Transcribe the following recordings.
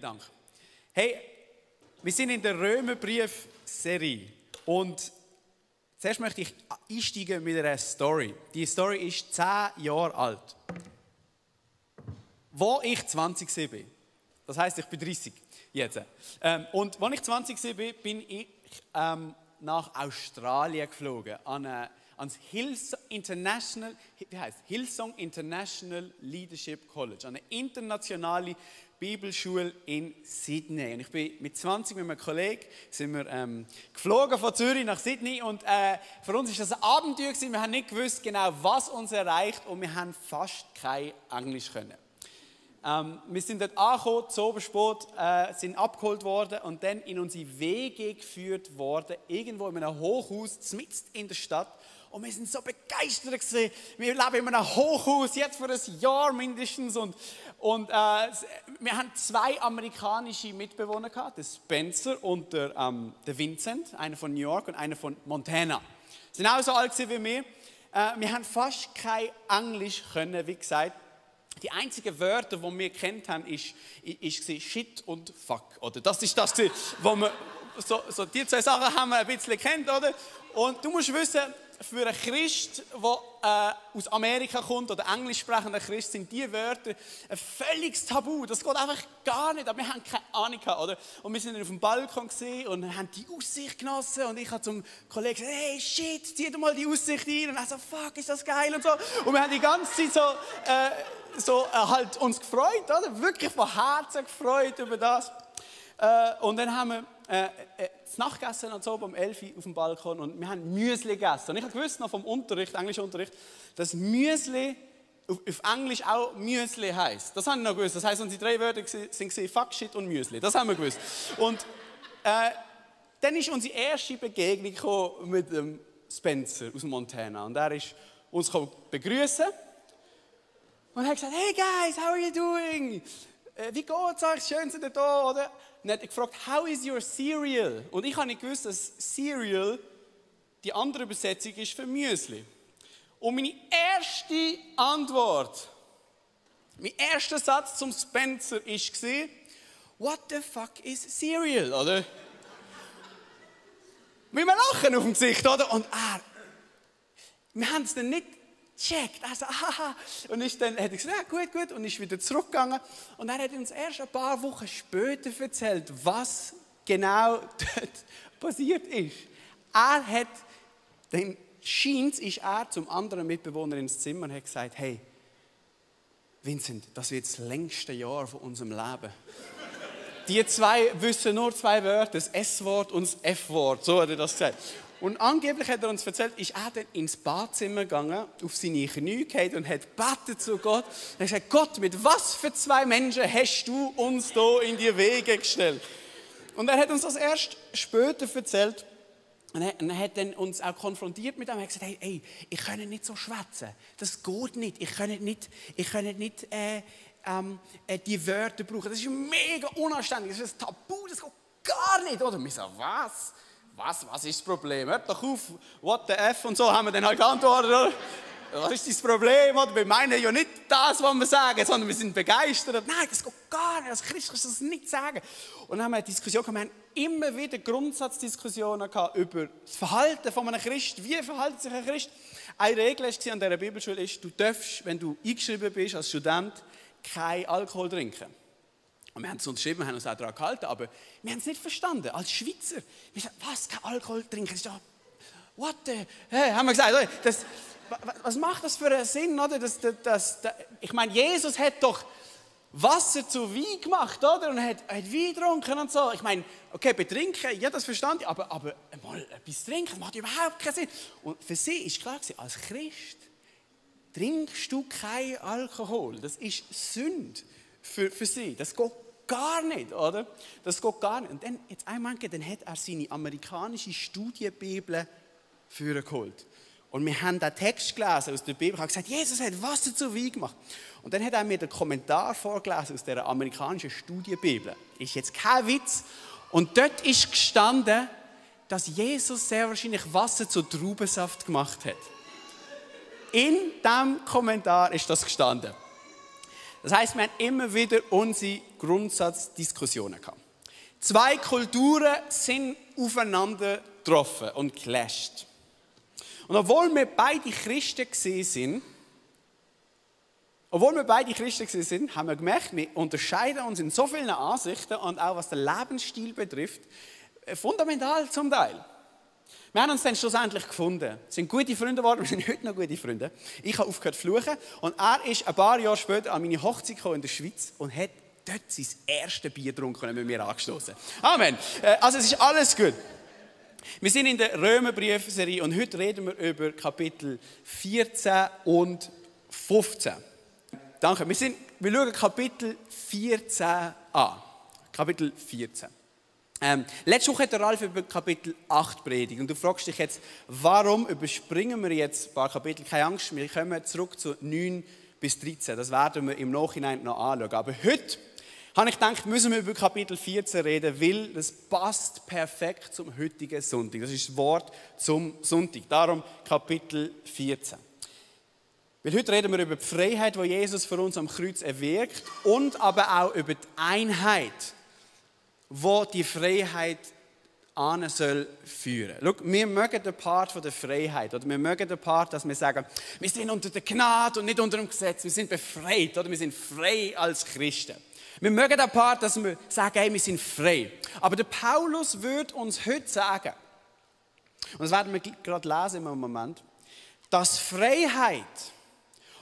Dank. Hey, wir sind in der Römerbrief-Serie und zuerst möchte ich einsteigen mit einer Story. Die Story ist 10 Jahre alt. Wo ich 20 war, das heisst, ich bin 30 jetzt. Und als ich 20 war, bin ich nach Australien geflogen, ans Hillsong International Leadership College, eine internationale Bibelschule in Sydney. Und ich bin mit 20 mit einem Kollegen sind wir, geflogen von Zürich nach Sydney und für uns war das ein Abenteuer gewesen. Wir haben nicht gewusst genau, was uns erreicht und wir haben fast kein Englisch können. Wir sind dort angekommen, zu Obersport, sind abgeholt worden und dann in unsere Wege geführt worden, irgendwo in einem Hochhaus, mitten in der Stadt. Und wir sind so begeistert gewesen. Wir leben in einem Hochhaus, jetzt für ein Jahr mindestens. Und wir haben 2 amerikanische Mitbewohner gehabt, der Spencer und der Vincent, einer von New York und einer von Montana. Sie sind auch so alt wie wir. Wir haben fast kein Englisch können, wie gesagt. Die einzigen Wörter, die wir kennt haben, ist Shit und Fuck. Oder das ist das, wo wir so die 2 Sachen haben wir ein bisschen kennt, oder? Und du musst wissen, für einen Christ, der aus Amerika kommt oder englisch sprechender Christ, sind diese Wörter ein völliges Tabu. Das geht einfach gar nicht. Aber wir haben keine Ahnung gehabt, oder? Und wir sind auf dem Balkon gesehen und haben die Aussicht genossen. Und ich habe zum Kollegen gesagt, hey, shit, zieh dir mal die Aussicht ein. Und er so, fuck, ist das geil und so. Und wir haben die ganze Zeit halt uns gefreut, oder? Wirklich von Herzen gefreut über das. Und dann haben wir das Nachtgessen und so um 11 Uhr auf dem Balkon und wir haben Müsli gegessen. Und ich wusste noch vom Unterricht, Englischunterricht, dass Müsli auf Englisch auch Müsli heisst. Das habe ich noch gewusst. Das heisst, unsere 3 Wörter sind Fuck, Shit und Müsli. Das haben wir gewusst. Und dann ist unsere erste Begegnung mit dem Spencer aus Montana. Und er ist uns begrüßen und hat gesagt, hey guys, how are you doing? Wie geht's euch? Schön, seid ihr da, oder? Und er hat gefragt, how is your cereal? Und ich habe nicht gewusst, dass Cereal die andere Übersetzung ist für Müsli. Und meine erste Antwort, mein erster Satz zum Spencer war, what the fuck is Cereal, oder? Mit einem Lachen auf dem Gesicht, oder? Und wir haben es dann nicht gecheckt. Also, aha. Und dann hat er gesagt, ja, gut. Und ist wieder zurückgegangen. Und er hat uns erst ein paar Wochen später erzählt, was genau dort passiert ist. Ist er zum anderen Mitbewohner ins Zimmer und hat gesagt, hey, Vincent, das wird das längste Jahr von unserem Leben. Die 2 wissen nur 2 Wörter, das S-Wort und das F-Wort. So hat er das gesagt. Und angeblich hat er uns erzählt, ist er dann ins Badzimmer gegangen, auf seine Knie gefallen und hat gebetet zu Gott. Und er hat gesagt, Gott, mit was für 2 Menschen hast du uns hier in die Wege gestellt? Und er hat uns das erst später erzählt. Und er hat dann uns auch konfrontiert mit dem. Er hat gesagt, hey, ich kann nicht so schwätzen. Das geht nicht. Ich kann nicht die Wörter brauchen. Das ist mega unanständig. Das ist ein Tabu. Das geht gar nicht. Oder? Und wir so, was? Was ist das Problem? Hört doch auf, what the F und so haben wir dann halt geantwortet. Oder? Was ist das Problem? Oder? Wir meinen ja nicht das, was wir sagen, sondern wir sind begeistert. Nein, das geht gar nicht. Als Christ kannst du das nicht sagen. Und dann haben wir eine Diskussion gehabt. Wir haben immer wieder Grundsatzdiskussionen gehabt über das Verhalten von einem Christ. Wie verhält sich ein Christ? Eine Regel an dieser Bibelschule ist, du darfst, wenn du eingeschrieben bist als Student, kein Alkohol trinken. Und wir haben es uns geschrieben, wir haben uns auch daran gehalten, aber wir haben es nicht verstanden. Als Schweizer, wir sagen, was, kein Alkohol trinken? Das ist doch, what the, haben wir gesagt, was macht das für einen Sinn? Oder? Ich meine, Jesus hat doch Wasser zu Wein gemacht, oder? Und hat Wein getrunken und so. Ich meine, okay, betrinken, ja, das verstand ich, aber mal etwas trinken, das macht überhaupt keinen Sinn. Und für sie ist klar gewesen, als Christ trinkst du kein Alkohol. Das ist Sünde für sie. Das geht gar nicht, oder? Das geht gar nicht. Und dann, jetzt einmal, dann hat er seine amerikanische Studienbibel vorgeholt. Und wir haben den Text gelesen aus der Bibel und gesagt, Jesus hat Wasser zu Wein gemacht. Und dann hat er mir den Kommentar vorgelesen aus der amerikanischen Studienbibel. Ist jetzt kein Witz. Und dort ist gestanden, dass Jesus sehr wahrscheinlich Wasser zu Traubensaft gemacht hat. In diesem Kommentar ist das gestanden. Das heisst, wir haben immer wieder unsere Grundsatzdiskussionen gehabt. Zwei Kulturen sind aufeinander getroffen und clasht. Und obwohl wir beide Christen sind, haben wir gemerkt, wir unterscheiden uns in so vielen Ansichten und auch was den Lebensstil betrifft, fundamental zum Teil. Wir haben uns dann schlussendlich gefunden. Wir sind gute Freunde geworden, wir sind heute noch gute Freunde. Ich habe aufgehört zu fluchen und er ist ein paar Jahre später an meine Hochzeit gekommen in der Schweiz und hat dort sein erstes Bier getrunken und mit mir angestoßen. Amen. Also es ist alles gut. Wir sind in der Römerbriefserie und heute reden wir über Kapitel 14 und 15. Danke. Wir schauen Kapitel 14 an. Kapitel 14. Letzte Woche hat der Ralf über Kapitel 8 predigt und du fragst dich jetzt, warum überspringen wir jetzt ein paar Kapitel? Keine Angst, wir kommen zurück zu 9 bis 13. Das werden wir im Nachhinein noch anschauen. Aber heute habe ich gedacht, müssen wir über Kapitel 14 reden, weil das passt perfekt zum heutigen Sonntag. Das ist das Wort zum Sonntag. Darum Kapitel 14. Weil heute reden wir über die Freiheit, die Jesus für uns am Kreuz erwirkt und aber auch über die Einheit, wo die Freiheit an soll führen. Schau, wir mögen den Part von der Freiheit, oder wir mögen den Part, dass wir sagen, wir sind unter der Gnade und nicht unter dem Gesetz, wir sind befreit, oder wir sind frei als Christen. Wir mögen den Part, dass wir sagen, hey, wir sind frei. Aber der Paulus wird uns heute sagen, und das werden wir gerade lesen im Moment, dass Freiheit,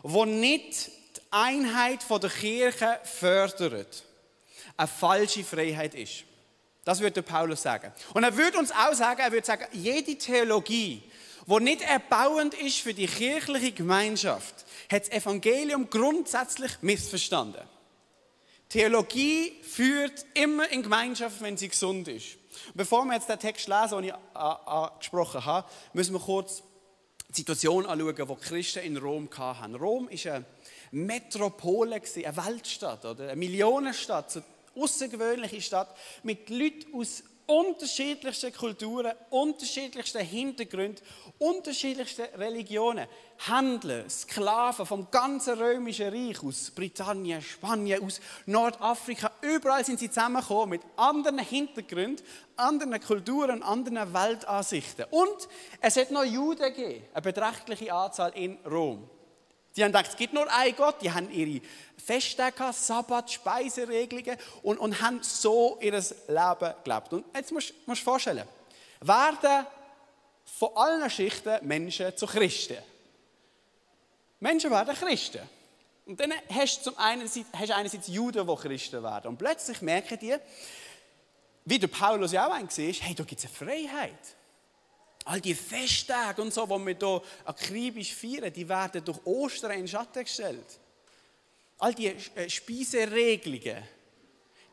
die nicht die Einheit der Kirche fördert, eine falsche Freiheit ist. Das würde Paulus sagen. Und er würde uns auch sagen, jede Theologie, die nicht erbauend ist für die kirchliche Gemeinschaft, hat das Evangelium grundsätzlich missverstanden. Theologie führt immer in Gemeinschaft, wenn sie gesund ist. Und bevor wir jetzt den Text lesen, den ich angesprochen habe, müssen wir kurz die Situation anschauen, die die Christen in Rom hatten. Rom war eine Metropole, eine Weltstadt, oder? Eine Millionenstadt, eine außergewöhnliche Stadt mit Leuten aus unterschiedlichsten Kulturen, unterschiedlichsten Hintergründen, unterschiedlichsten Religionen. Händler, Sklaven vom ganzen römischen Reich, aus Britannien, Spanien, aus Nordafrika, überall sind sie zusammengekommen mit anderen Hintergründen, anderen Kulturen, anderen Weltansichten. Und es hat noch Juden gegeben, eine beträchtliche Anzahl in Rom. Die haben gedacht, es gibt nur einen Gott, die haben ihre Festtage, Sabbat, Speiseregelungen und haben so ihr Leben gelebt. Und jetzt musst du dir vorstellen, werden von allen Schichten Menschen zu Christen. Menschen werden Christen. Und dann hast du einerseits Juden, die Christen werden. Und plötzlich merken die, wie der Paulus ja auch war, hey, da gibt es eine Freiheit. All die Festtage und so, die wir hier akribisch feiern, die werden durch Ostern in den Schatten gestellt. All die Speiseregelungen,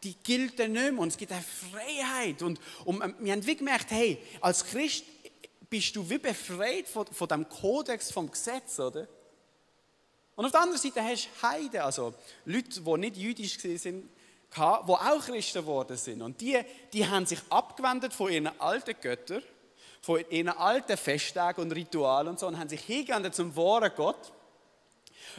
die gelten nicht mehr und es gibt eine Freiheit. Und wir haben wie gemerkt, hey, als Christ bist du wie befreit von dem Kodex vom Gesetz, oder? Und auf der anderen Seite hast du Heiden, also Leute, die nicht jüdisch waren, die auch Christen geworden sind. Und die haben sich abgewendet von ihren alten Göttern, von ihren alten Festtagen und Ritualen und so, und haben sich hingewendet zum wahren Gott.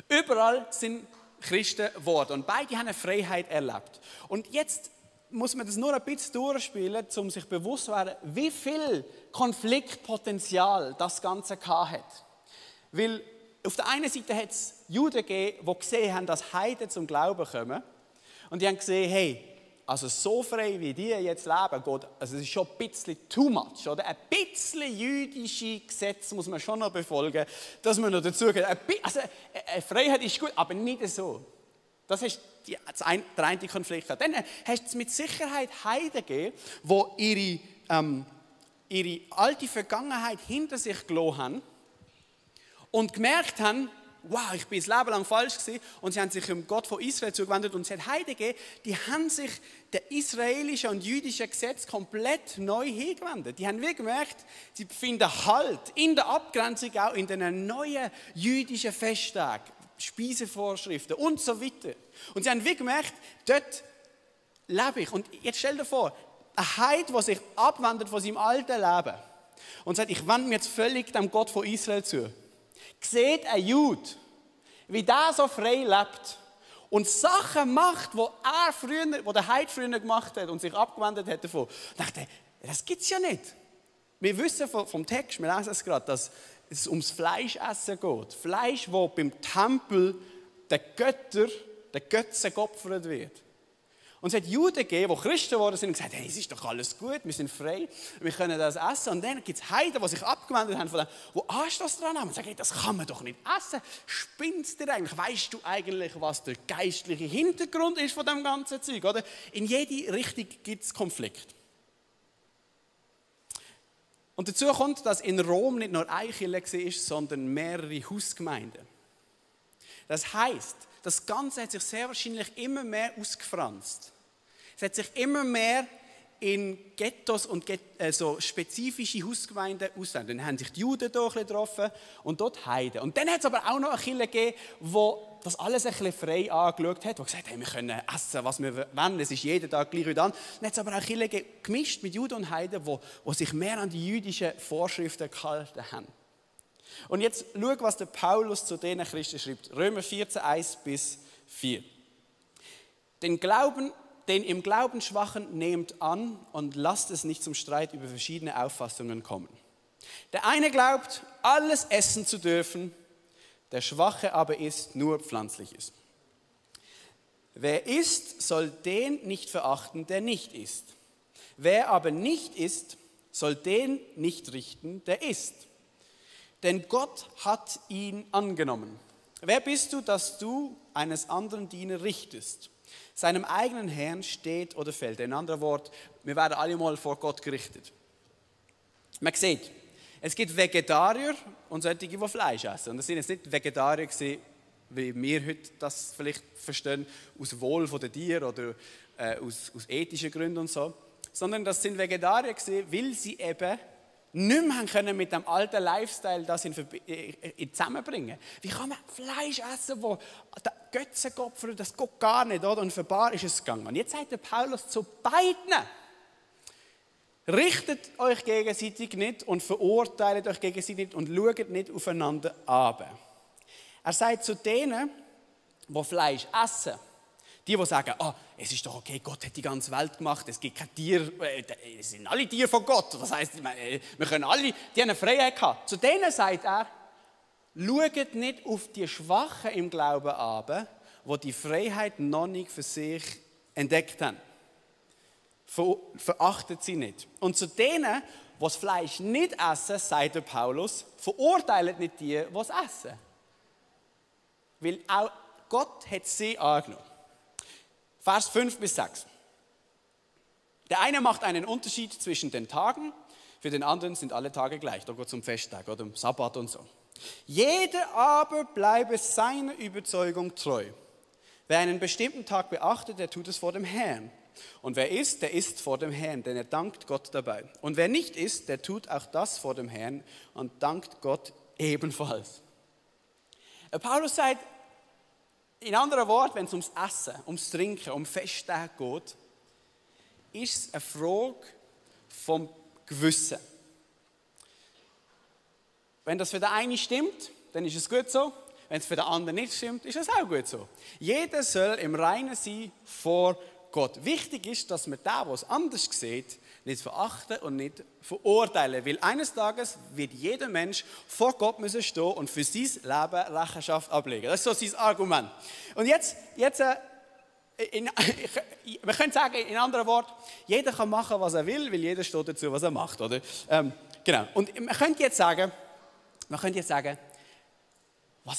Überall sind Christen geworden und beide haben eine Freiheit erlebt. Und jetzt muss man das nur ein bisschen durchspielen, um sich bewusst zu werden, wie viel Konfliktpotenzial das Ganze hat. Weil auf der einen Seite hat es Juden gegeben, die gesehen haben, dass Heiden zum Glauben kommen. Und die haben gesehen, hey, also so frei wie die jetzt leben, Gott, also es ist schon ein bisschen too much, oder? Ein bisschen jüdische Gesetze muss man schon noch befolgen, dass man noch dazu geht. Also Freiheit ist gut, aber nicht so. Das ist der eine Konflikt. Dann hast es mit Sicherheit Heiden gegeben, die ihre alte Vergangenheit hinter sich gelassen haben und gemerkt haben, wow, ich bin das Leben lang falsch gewesen. Und sie haben sich dem Gott von Israel zugewendet und es hat Heiden gegeben, die haben sich der israelischen und jüdischen Gesetz komplett neu hingewendet. Die haben wie gemerkt, sie finden Halt in der Abgrenzung auch in den neuen jüdischen Festtagen, Speisevorschriften und so weiter. Und sie haben wie gemerkt, dort lebe ich. Und jetzt stell dir vor, ein Heide, der sich abwendet von seinem alten Leben und sagt, ich wende mich jetzt völlig dem Gott von Israel zu. Sieht ein Jude, wie der so frei lebt und Sachen macht, wo der Heid früher gemacht hat und sich abgewendet hat davon. Ich dachte, das gibt es ja nicht. Wir wissen vom Text, wir lesen es gerade, dass es ums Fleischessen geht. Fleisch, das beim Tempel den Götzen geopfert wird. Und es hat Juden gegeben, die Christen geworden sind und gesagt, hey, es ist doch alles gut, wir sind frei, wir können das essen. Und dann gibt es Heiden, die sich abgewendet haben von dem, die Anstoß daran haben und sagen, hey, das kann man doch nicht essen. Spinnst du eigentlich? Weißt du eigentlich, was der geistliche Hintergrund ist von dem ganzen Zeug? Oder? In jede Richtung gibt es Konflikt. Und dazu kommt, dass in Rom nicht nur eine Kirche war, sondern mehrere Hausgemeinden. Das heisst, das Ganze hat sich sehr wahrscheinlich immer mehr ausgefranst. Es hat sich immer mehr in Ghettos und so spezifische Hausgemeinden ausgewählt. Dann haben sich die Juden hier getroffen und dort Heiden. Und dann hat es aber auch noch eine Kirche gegeben, die das alles ein bisschen frei angeschaut hat, die gesagt hat, hey, wir können essen, was wir wollen, es ist jeden Tag gleich wie dann. Dann hat es aber auch Kirche gemischt mit Juden und Heiden, die sich mehr an die jüdischen Vorschriften gehalten haben. Und jetzt schau, was der Paulus zu diesen Christen schreibt. Römer 14, 1-4. Den im Glauben Schwachen nehmt an und lasst es nicht zum Streit über verschiedene Auffassungen kommen. Der eine glaubt, alles essen zu dürfen, der Schwache aber isst nur Pflanzliches. Wer isst, soll den nicht verachten, der nicht isst. Wer aber nicht isst, soll den nicht richten, der isst. Denn Gott hat ihn angenommen. Wer bist du, dass du eines anderen Diener richtest? Seinem eigenen Herrn steht oder fällt. In anderen Worten, wir werden alle mal vor Gott gerichtet. Man sieht, es gibt Vegetarier und solche, die Fleisch essen. Und das sind jetzt nicht Vegetarier gewesen, wie wir heute das vielleicht verstehen, aus Wohl der Tiere oder aus ethischen Gründen und so. Sondern das sind Vegetarier gewesen, weil sie eben nicht mehr können mit dem alten Lifestyle das zusammenbringen. Wie kann man Fleisch essen, wo der Götzen geopfert, das geht gar nicht, oder? Und für bar ist es gegangen. Und jetzt sagt der Paulus zu beiden: Richtet euch gegenseitig nicht und verurteilt euch gegenseitig nicht und schaut nicht aufeinander ab. Er sagt zu denen, die Fleisch essen, die sagen, es ist doch okay, Gott hat die ganze Welt gemacht, es gibt kein Tier, es sind alle Tiere von Gott. Das heisst, wir können alle, die haben eine Freiheit gehabt. Zu denen sagt er, schaut nicht auf die Schwachen im Glauben ab, die die Freiheit noch nicht für sich entdeckt haben. Verachtet sie nicht. Und zu denen, die das Fleisch nicht essen, sagt der Paulus, verurteilt nicht die, die es essen. Weil auch Gott hat sie angenommen. Vers 5-6. Der eine macht einen Unterschied zwischen den Tagen, für den anderen sind alle Tage gleich. Da geht es um Festtag oder um Sabbat und so. Jeder aber bleibe seiner Überzeugung treu. Wer einen bestimmten Tag beachtet, der tut es vor dem Herrn. Und wer isst, der isst vor dem Herrn, denn er dankt Gott dabei. Und wer nicht isst, der tut auch das vor dem Herrn und dankt Gott ebenfalls. Paulus sagt, in anderen Worten, wenn es ums Essen, ums Trinken, um Festtage geht, ist es eine Frage vom Gewissen. Wenn das für den einen stimmt, dann ist es gut so. Wenn es für den anderen nicht stimmt, ist es auch gut so. Jeder soll im Reinen sein vor Gott. Wichtig ist, dass man den, der es anders sieht, nicht verachten und nicht verurteilen. Weil eines Tages wird jeder Mensch vor Gott müssen stehen und für sein Leben Rechenschaft ablegen. Das ist so sein Argument. Und jetzt man könnte sagen, in anderen Worten, jeder kann machen, was er will, weil jeder steht dazu, was er macht. Oder? Genau. Und man könnte jetzt sagen, was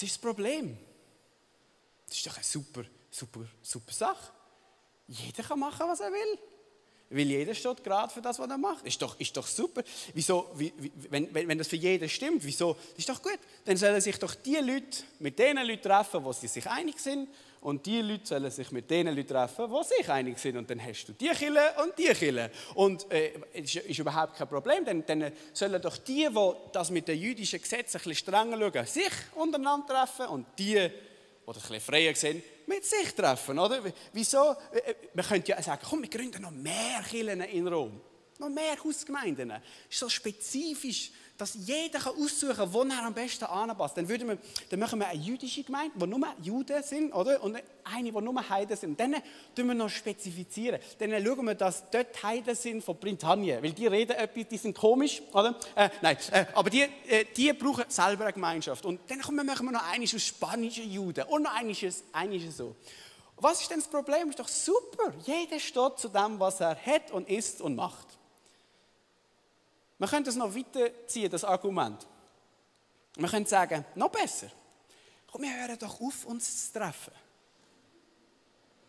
ist das Problem? Das ist doch eine super Sache. Jeder kann machen, was er will. Weil jeder steht gerade für das, was er macht. Ist doch super. Wieso, wenn das für jeden stimmt, wieso? Das ist doch gut. Dann sollen sich doch die Leute mit den Leuten treffen, wo sie sich einig sind. Und die Leute sollen sich mit den Leuten treffen, die sich einig sind. Und dann hast du die Kirche und die Kirche. Und ist überhaupt kein Problem. Dann sollen doch die das mit den jüdischen Gesetzen ein bisschen strenger schauen, sich untereinander treffen. Und die ein bisschen freier sind, mit sich treffen, oder? Wieso? Man könnte ja sagen, komm, wir gründen noch mehr Kirchen in Rom. noch mehr Hausgemeinden. Es ist so spezifisch, dass jeder aussuchen kann, wo er am besten anpasst. Dann machen wir eine jüdische Gemeinde, wo nur Juden sind, oder? Und eine, wo nur Heiden sind. Dann tun wir noch spezifizieren. Dann schauen wir, dass dort Heiden sind von Britannien, weil die reden etwas, die sind komisch, oder? Aber die brauchen selber eine Gemeinschaft. Und dann machen wir noch eines aus spanischen Juden und noch eines so. Was ist denn das Problem? Ist doch super. Jeder steht zu dem, was er hat und ist und macht. Man könnte es noch weiterziehen, das Argument. Man könnte sagen, noch besser. Komm, wir hören doch auf, uns zu treffen.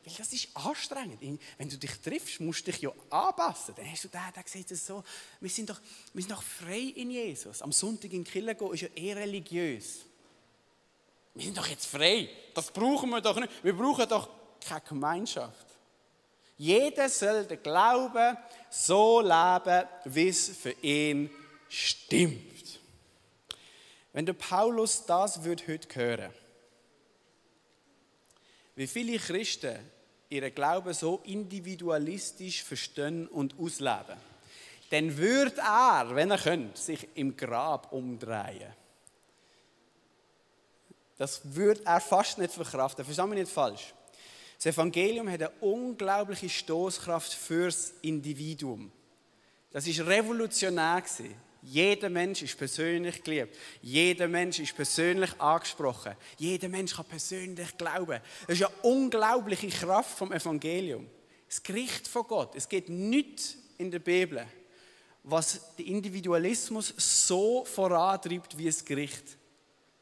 Weil das ist anstrengend. Wenn du dich triffst, musst du dich ja anpassen. Dann hast du der sieht es so, wir sind doch frei in Jesus. Am Sonntag in die Kirche gehen ist ja eher religiös. Wir sind doch jetzt frei. Das brauchen wir doch nicht. Wir brauchen doch keine Gemeinschaft. Jeder soll den Glauben so leben, wie es für ihn stimmt. Wenn der Paulus das heute hören, wie viele Christen ihren Glauben so individualistisch verstehen und ausleben, dann würde er, wenn er könnte, sich im Grab umdrehen. Das würde er fast nicht verkraften. Versteh mich nicht falsch. Das Evangelium hat eine unglaubliche Stoßkraft fürs Individuum. Das war revolutionär. Jeder Mensch ist persönlich geliebt. Jeder Mensch ist persönlich angesprochen. Jeder Mensch kann persönlich glauben. Das ist eine unglaubliche Kraft vom Evangelium. Das Gericht von Gott. Es gibt nichts in der Bibel, was den Individualismus so vorantreibt wie das Gericht.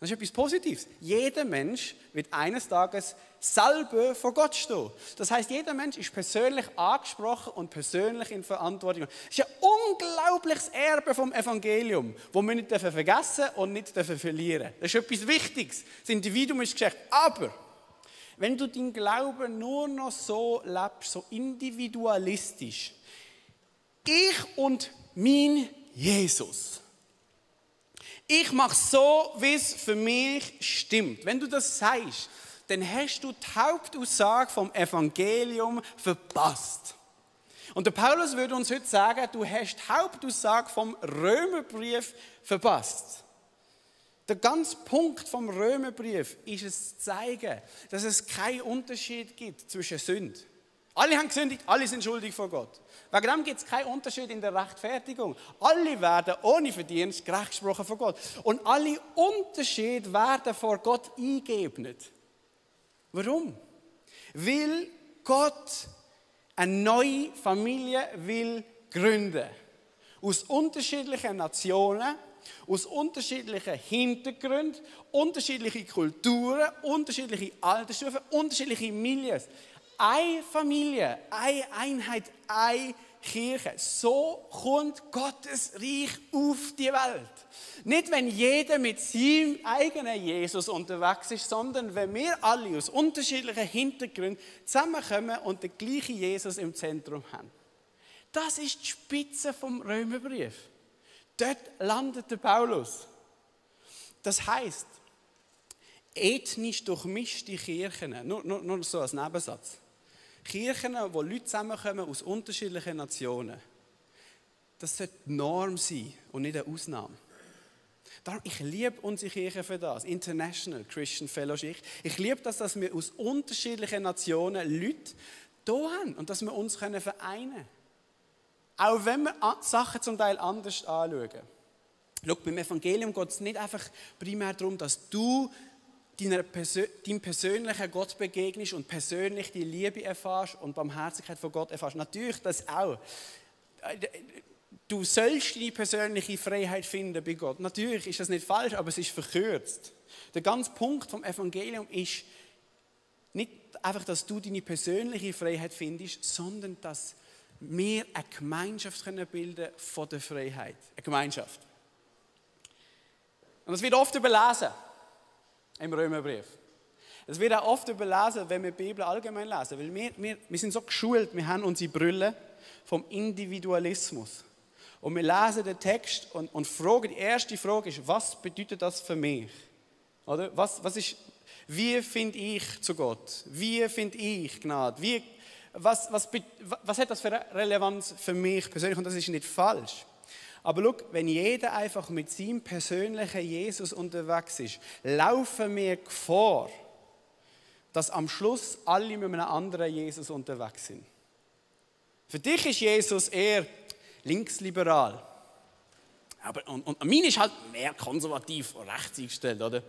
Das ist etwas Positives. Jeder Mensch wird eines Tages selber vor Gott stehen. Das heisst, jeder Mensch ist persönlich angesprochen und persönlich in Verantwortung. Das ist ein unglaubliches Erbe vom Evangelium, das wir nicht vergessen und nicht verlieren dürfen. Das ist etwas Wichtiges. Das Individuum ist geschenkt. Aber wenn du deinen Glauben nur noch so lebst, so individualistisch, ich und mein Jesus, ich mache so, wie es für mich stimmt. Wenn du das sagst, dann hast du die Hauptaussage vom Evangelium verpasst. Und der Paulus würde uns heute sagen, du hast die Hauptaussage vom Römerbrief verpasst. Der ganze Punkt vom Römerbrief ist es zu zeigen, dass es keinen Unterschied gibt zwischen Sünde. Alle haben gesündigt, alle sind schuldig vor Gott. Wegen dem gibt es keinen Unterschied in der Rechtfertigung. Alle werden ohne Verdienst gerecht gesprochen vor Gott. Und alle Unterschiede werden vor Gott eingeebnet. Warum? Weil Gott eine neue Familie will gründen. Aus unterschiedlichen Nationen, aus unterschiedlichen Hintergründen, unterschiedliche Kulturen, unterschiedliche Altersstufen, unterschiedliche Milieus. Eine Familie, eine Einheit, eine Kirche. So kommt Gottes Reich auf die Welt. Nicht, wenn jeder mit seinem eigenen Jesus unterwegs ist, sondern wenn wir alle aus unterschiedlichen Hintergründen zusammenkommen und den gleichen Jesus im Zentrum haben. Das ist die Spitze vom Römerbrief. Dort landet der Paulus. Das heisst, ethnisch durchmischte Kirchen, nur so als Nebensatz. Kirchen, wo Leute zusammenkommen aus unterschiedlichen Nationen. Das sollte die Norm sein und nicht eine Ausnahme. Darum, ich liebe unsere Kirche für das. International Christian Fellowship. Ich liebe das, dass wir aus unterschiedlichen Nationen Leute hier haben und dass wir uns vereinen können. Auch wenn wir Sachen zum Teil anders anschauen. Schau, beim Evangelium geht es nicht einfach primär darum, dass du deinem persönlichen Gott begegnest und persönlich die Liebe erfährst und Barmherzigkeit von Gott erfährst. Natürlich das auch. Du sollst deine persönliche Freiheit finden bei Gott. Natürlich ist das nicht falsch, aber es ist verkürzt. Der ganze Punkt vom Evangelium ist nicht einfach, dass du deine persönliche Freiheit findest, sondern dass wir eine Gemeinschaft bilden können von der Freiheit. Eine Gemeinschaft. Und das wird oft überlesen im Römerbrief. Es wird auch oft überlesen, wenn wir die Bibel allgemein lesen. Weil wir sind so geschult, wir haben unsere Brille vom Individualismus. Und wir lesen den Text und fragen, die erste Frage ist, was bedeutet das für mich? Oder? Wie finde ich zu Gott? Wie finde ich Gnade? Was hat das für eine Relevanz für mich persönlich? Und das ist nicht falsch. Aber schau, wenn jeder einfach mit seinem persönlichen Jesus unterwegs ist, laufen wir Gefahr, dass am Schluss alle mit einem anderen Jesus unterwegs sind. Für dich ist Jesus eher linksliberal. Und mein ist halt mehr konservativ und rechts eingestellt, oder?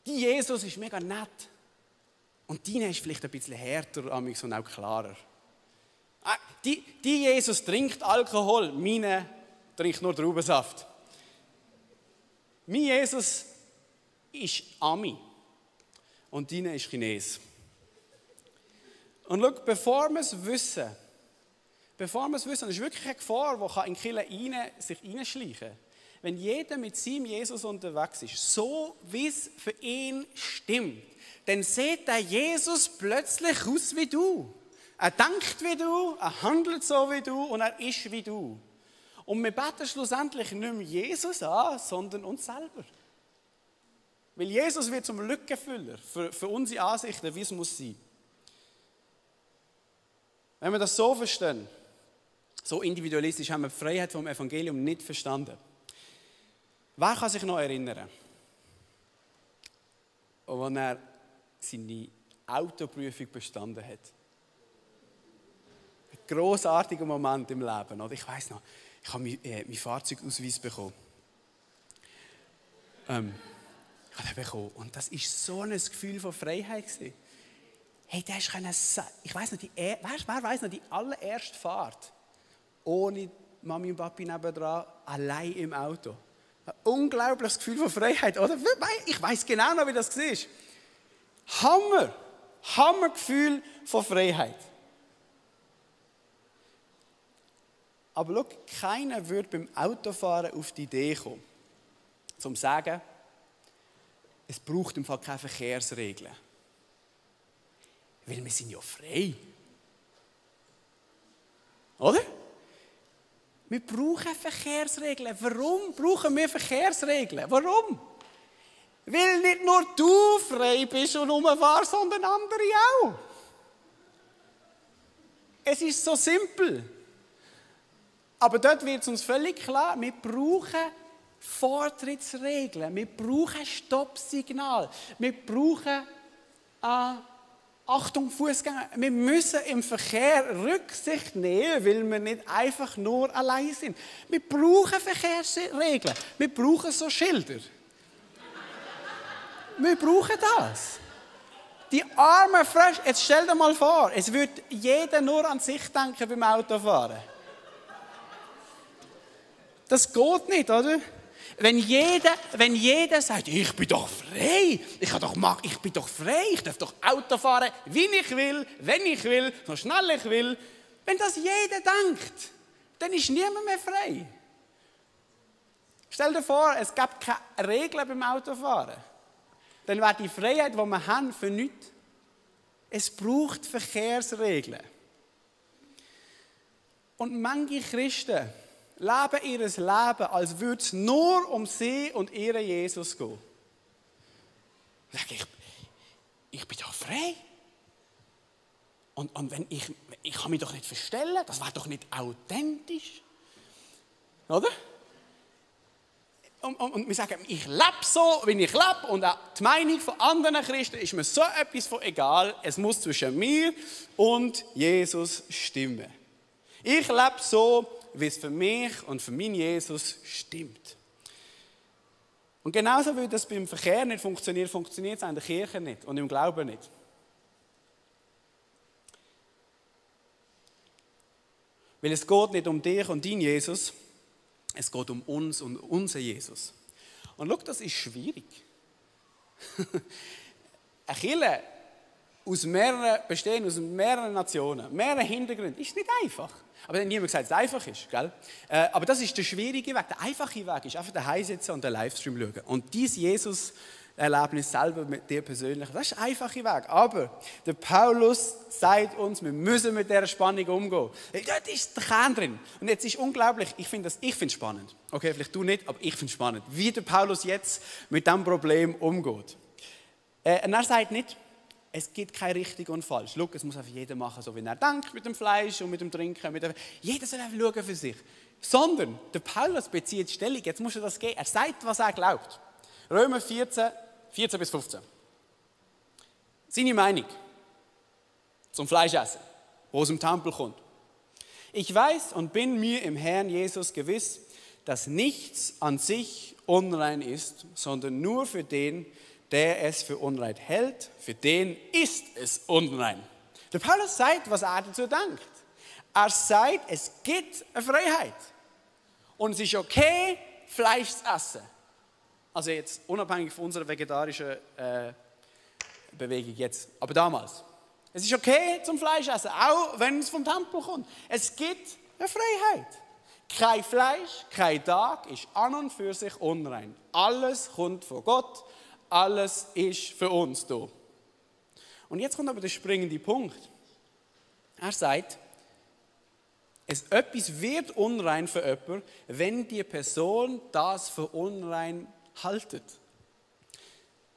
Die Jesus ist mega nett. Und deine ist vielleicht ein bisschen härter und auch klarer. Die Jesus trinkt Alkohol, meine trinkt nur Traubensaft. Mein Jesus ist Ami und deine ist Chines. Und schau, bevor wir es wissen, das ist wirklich eine Gefahr, die in die Kirche sich hineinschleichen kann. Wenn jeder mit seinem Jesus unterwegs ist, so wie es für ihn stimmt, dann sieht der Jesus plötzlich aus wie du. Er denkt wie du, er handelt so wie du und er ist wie du. Und wir beten schlussendlich nicht mehr Jesus an, sondern uns selber. Weil Jesus wird zum Lückenfüller für unsere Ansichten, wie es muss sein. Wenn wir das so verstehen, so individualistisch, haben wir die Freiheit vom Evangelium nicht verstanden. Wer kann sich noch erinnern, als er seine Autoprüfung bestanden hat? Ein grossartiger Moment im Leben. Oder? Ich weiss noch, ich habe meinen Fahrzeugausweis bekommen. Ich habe den bekommen. Und das war so ein Gefühl von Freiheit. Hey, der ist ich weiss noch, wer weiss noch, die allererste Fahrt ohne Mami und Papi nebendran, allein im Auto. Ein unglaubliches Gefühl von Freiheit, oder? Ich weiss genau noch, wie das war. Hammergefühl von Freiheit. Aber schau, keiner würde beim Autofahren auf die Idee kommen, zum zu sagen, es braucht im Fall keine Verkehrsregeln. Weil wir sind ja frei. Oder? Wir brauchen Verkehrsregeln. Warum brauchen wir Verkehrsregeln? Warum? Weil nicht nur du frei bist und rumfährst, sondern andere auch. Es ist so simpel. Aber dort wird es uns völlig klar, wir brauchen Vortrittsregeln, wir brauchen Stoppsignal, wir brauchen Achtung, Fußgänger. Wir müssen im Verkehr Rücksicht nehmen, weil wir nicht einfach nur allein sind. Wir brauchen Verkehrsregeln. Wir brauchen so Schilder. Wir brauchen das. Die armen Frösche, jetzt stell dir mal vor, es würde jeder nur an sich denken beim Autofahren. Das geht nicht, oder? Wenn jeder sagt, ich bin doch frei, ich bin doch frei, ich darf doch Auto fahren, wie ich will, wenn ich will, so schnell ich will. Wenn das jeder denkt, dann ist niemand mehr frei. Stell dir vor, es gibt keine Regeln beim Autofahren. Dann wäre die Freiheit, die wir haben, für nichts. Es braucht Verkehrsregeln. Und manche Christen leben ihr Leben, als würde es nur um sie und ihren Jesus gehen. Ich sage, ich bin doch frei. Und wenn ich kann mich doch nicht verstellen, das wäre doch nicht authentisch. Oder? Und wir sagen, ich lebe so, wie ich lebe. Und auch die Meinung von anderen Christen ist mir so etwas von egal. Es muss zwischen mir und Jesus stimmen. Ich lebe so, wie es für mich und für meinen Jesus stimmt. Und genauso wie das beim Verkehr nicht funktioniert, funktioniert es in der Kirche nicht und im Glauben nicht. Weil es geht nicht um dich und deinen Jesus, es geht um uns und unseren Jesus. Und schau, das ist schwierig. Eine Kirche bestehen aus mehreren Nationen, mehreren Hintergründen, ist nicht einfach. Aber dann hat niemand gesagt, dass es einfach ist. Gell? Aber das ist der schwierige Weg. Der einfache Weg ist einfach daheim sitzen und den Livestream schauen. Und dieses Jesus-Erlebnis selber mit dir persönlich, das ist der einfache Weg. Aber der Paulus sagt uns, wir müssen mit dieser Spannung umgehen. Dort ist der Kern drin. Und jetzt ist unglaublich, ich finde es spannend. Okay, vielleicht du nicht, aber ich finde es spannend, wie der Paulus jetzt mit diesem Problem umgeht. Und er sagt nicht, Es gibt kein richtig und falsch. Schau, es muss einfach jeder machen, so wie er denkt, mit dem Fleisch und mit dem Trinken. Jeder soll einfach schauen für sich. Sondern der Paulus bezieht Stellung, jetzt muss er das geben. Er sagt, was er glaubt. Römer 14 bis 15. Seine Meinung zum Fleischessen, wo aus dem Tempel kommt. Ich weiß und bin mir im Herrn Jesus gewiss, dass nichts an sich unrein ist, sondern nur für den, der es für unrein hält, für den ist es unrein. Der Paulus sagt, was er dazu denkt. Er sagt, es gibt eine Freiheit. Und es ist okay, Fleisch zu essen. Also jetzt unabhängig von unserer vegetarischen Bewegung jetzt, aber damals. Es ist okay zum Fleisch essen, auch wenn es vom Tempel kommt. Es gibt eine Freiheit. Kein Fleisch, kein Tag ist an und für sich unrein. Alles kommt von Gott, alles ist für uns da. Und jetzt kommt aber der springende Punkt. Er sagt, etwas wird unrein für jemanden, wenn die Person das für unrein haltet.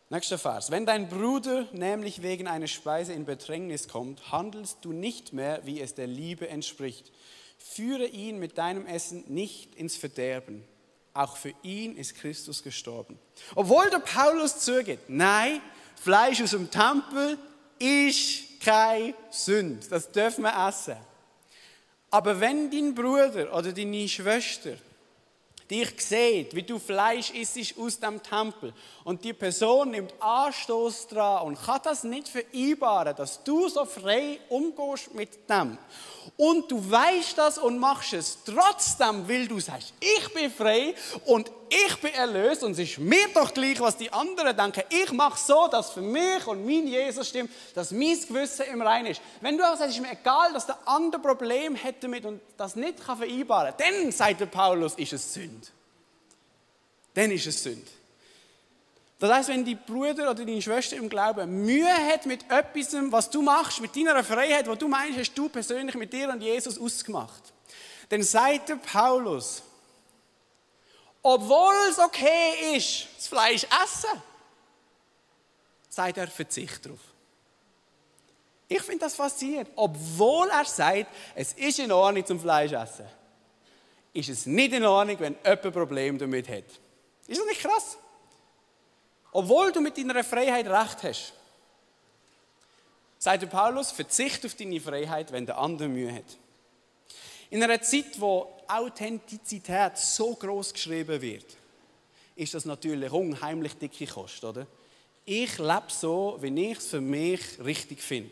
Nächster Vers. Wenn dein Bruder nämlich wegen einer Speise in Bedrängnis kommt, handelst du nicht mehr, wie es der Liebe entspricht. Führe ihn mit deinem Essen nicht ins Verderben. Auch für ihn ist Christus gestorben. Obwohl der Paulus zugeht, nein, Fleisch aus dem Tempel ist keine Sünde. Das dürfen wir essen. Aber wenn dein Bruder oder deine Schwester dich sieht, wie du Fleisch isst aus dem Tempel und die Person nimmt Anstoß daran und kann das nicht vereinbaren, dass du so frei umgehst mit dem und du weißt das und machst es trotzdem, weil du sagst, ich bin frei und ich bin erlöst und es ist mir doch gleich, was die anderen denken. Ich mache so, dass für mich und mein Jesus stimmt, dass mein Gewissen im Reinen ist. Wenn du auch sagst, es ist mir egal, dass der andere Problem hat damit und das nicht vereinbaren kann, dann, sagt der Paulus, ist es Sünde. Dann ist es Sünde. Das heisst, wenn dein Bruder oder deine Schwester im Glauben Mühe hat mit etwas, was du machst, mit deiner Freiheit, wo du meinst, hast du persönlich mit dir und Jesus ausgemacht, dann sagt der Paulus, obwohl es okay ist, das Fleisch essen, sagt er, verzicht darauf. Ich finde das faszinierend. Obwohl er sagt, es ist in Ordnung zum Fleisch essen, ist es nicht in Ordnung, wenn jemand ein Problem damit hat. Ist das nicht krass? Obwohl du mit deiner Freiheit recht hast, sagt der Paulus, verzicht auf deine Freiheit, wenn der andere Mühe hat. In einer Zeit, wo Authentizität so groß geschrieben wird, ist das natürlich unheimlich dicke Kost, oder? Ich lebe so, wie ich es für mich richtig finde.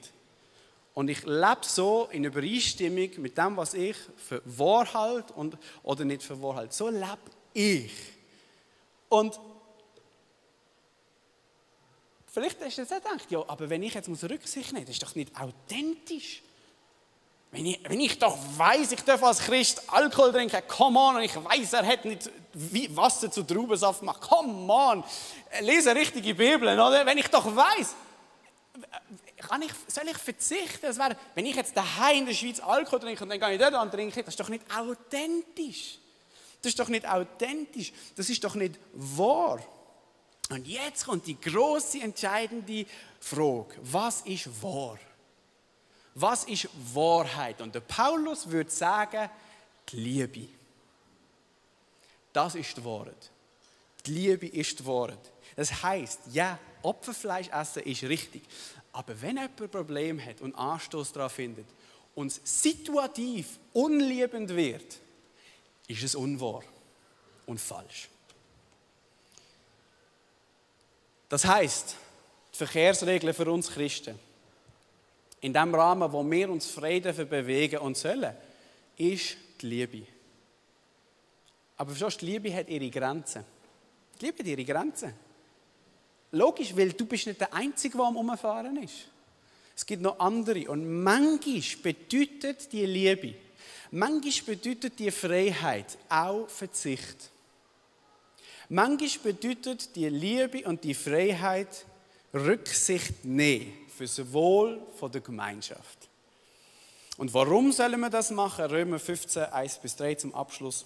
Und ich lebe so in Übereinstimmung mit dem, was ich für wahr halte oder nicht für wahr halte. So lebe ich. Und vielleicht hast du jetzt auch gedacht, ja, aber wenn ich jetzt Rücksicht nehmen muss, das ist doch nicht authentisch. Wenn ich doch weiss, ich darf als Christ Alkohol trinken, come on, und ich weiss, er hat nicht Wasser zu Traubensaft gemacht, come on, lese richtige Bibeln, oder? Wenn ich doch weiss, soll ich verzichten? Das wäre, wenn ich jetzt daheim in der Schweiz Alkohol trinke und dann gehe ich dort an trinken, das ist doch nicht authentisch. Das ist doch nicht authentisch, das ist doch nicht wahr. Und jetzt kommt die grosse, entscheidende Frage, was ist wahr? Was ist Wahrheit? Und der Paulus würde sagen, die Liebe. Das ist die Wahrheit. Die Liebe ist die Wahrheit. Das heisst, ja, Opferfleisch essen ist richtig. Aber wenn jemand ein Problem hat und Anstoß daran findet und es situativ unliebend wird, ist es unwahr und falsch. Das heisst, die Verkehrsregeln für uns Christen, in dem Rahmen, wo wir uns frei bewegen und sollen, ist die Liebe. Aber verstehst du, die Liebe hat ihre Grenzen. Die Liebe hat ihre Grenzen. Logisch, weil du bist nicht der Einzige, der am Umfahren ist. Es gibt noch andere. Und manchmal bedeutet die Liebe, manchmal bedeutet die Freiheit auch Verzicht. Manchmal bedeutet die Liebe und die Freiheit Rücksicht nehmen für das Wohl der Gemeinschaft. Und warum sollen wir das machen? Römer 15, 1-3 zum Abschluss.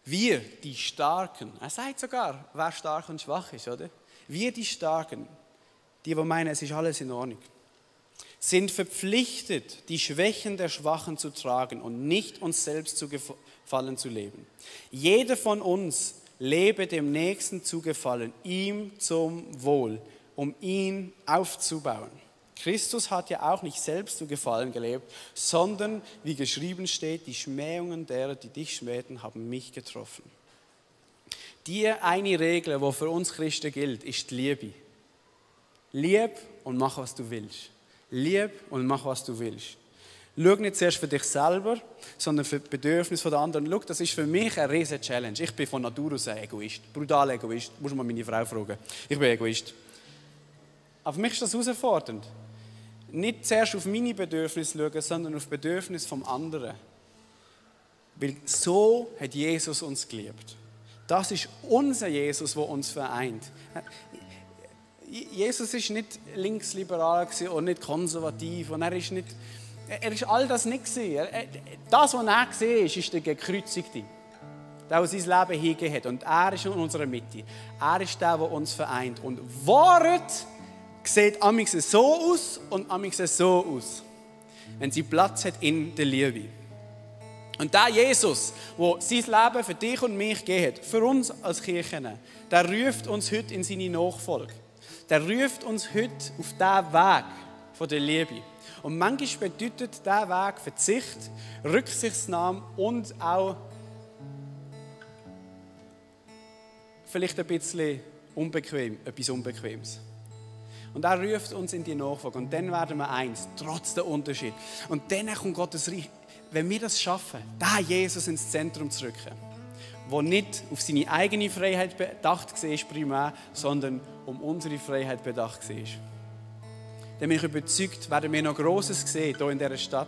Wir, die Starken, er sagt sogar, wer stark und schwach ist, oder? Wir, die Starken, die meinen, es ist alles in Ordnung, sind verpflichtet, die Schwächen der Schwachen zu tragen und nicht uns selbst zu gefallen zu leben. Jeder von uns lebe dem Nächsten zu gefallen, ihm zum Wohl, um ihn aufzubauen. Christus hat ja auch nicht selbst zu gefallen gelebt, sondern, wie geschrieben steht, die Schmähungen derer, die dich schmähten, haben mich getroffen. Die eine Regel, die für uns Christen gilt, ist die Liebe. Lieb und mach, was du willst. Lieb und mach, was du willst. Schau nicht zuerst für dich selber, sondern für die Bedürfnisse der anderen. Schau, das ist für mich eine riesige Challenge. Ich bin von Natur aus ein Egoist, brutal Egoist. Muss mal meine Frau fragen. Ich bin Egoist. Aber für mich ist das herausfordernd. Nicht zuerst auf meine Bedürfnisse schauen, sondern auf die Bedürfnisse des anderen. Weil so hat Jesus uns geliebt. Das ist unser Jesus, der uns vereint. Jesus war nicht linksliberal und nicht konservativ. Und er ist all das nicht gewesen. Das, was er war, ist der Gekreuzigte. Der sein Leben hingegeben hat. Und er ist in unserer Mitte. Er ist der uns vereint. Und Wahrheit sieht amigs so aus und amigs so aus. Wenn sie Platz hat in der Liebe. Und der Jesus, der sein Leben für dich und mich gegeben hat, für uns als Kirchen, der ruft uns heute in seine Nachfolge. Der ruft uns heute auf diesen Weg von der Liebe. Und manchmal bedeutet dieser Weg Verzicht, Rücksichtsnahme und auch vielleicht ein bisschen etwas Unbequemes. Und er ruft uns in die Nachfolge. Und dann werden wir eins, trotz der Unterschied. Und dann kommt Gottes Reich. Wenn wir das schaffen, da Jesus ins Zentrum zu rücken, der nicht auf seine eigene Freiheit bedacht war, primär, sondern um unsere Freiheit bedacht war. Dann bin ich überzeugt, werden wir noch Grosses sehen hier in dieser Stadt.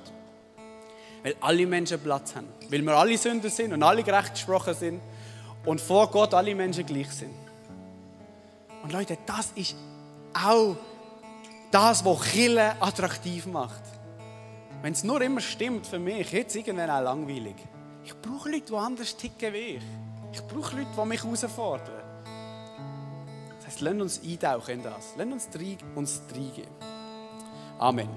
Weil alle Menschen Platz haben. Weil wir alle Sünder sind und alle gerecht gesprochen sind. Und vor Gott alle Menschen gleich sind. Und Leute, das ist auch das, was Kirche attraktiv macht. Wenn es nur immer stimmt für mich, jetzt irgendwann auch langweilig. Ich brauche Leute, die anders ticken wie ich. Ich brauche Leute, die mich herausfordern. Das heisst, lasst uns eintauchen in das. Lasst uns reingeben. Amen.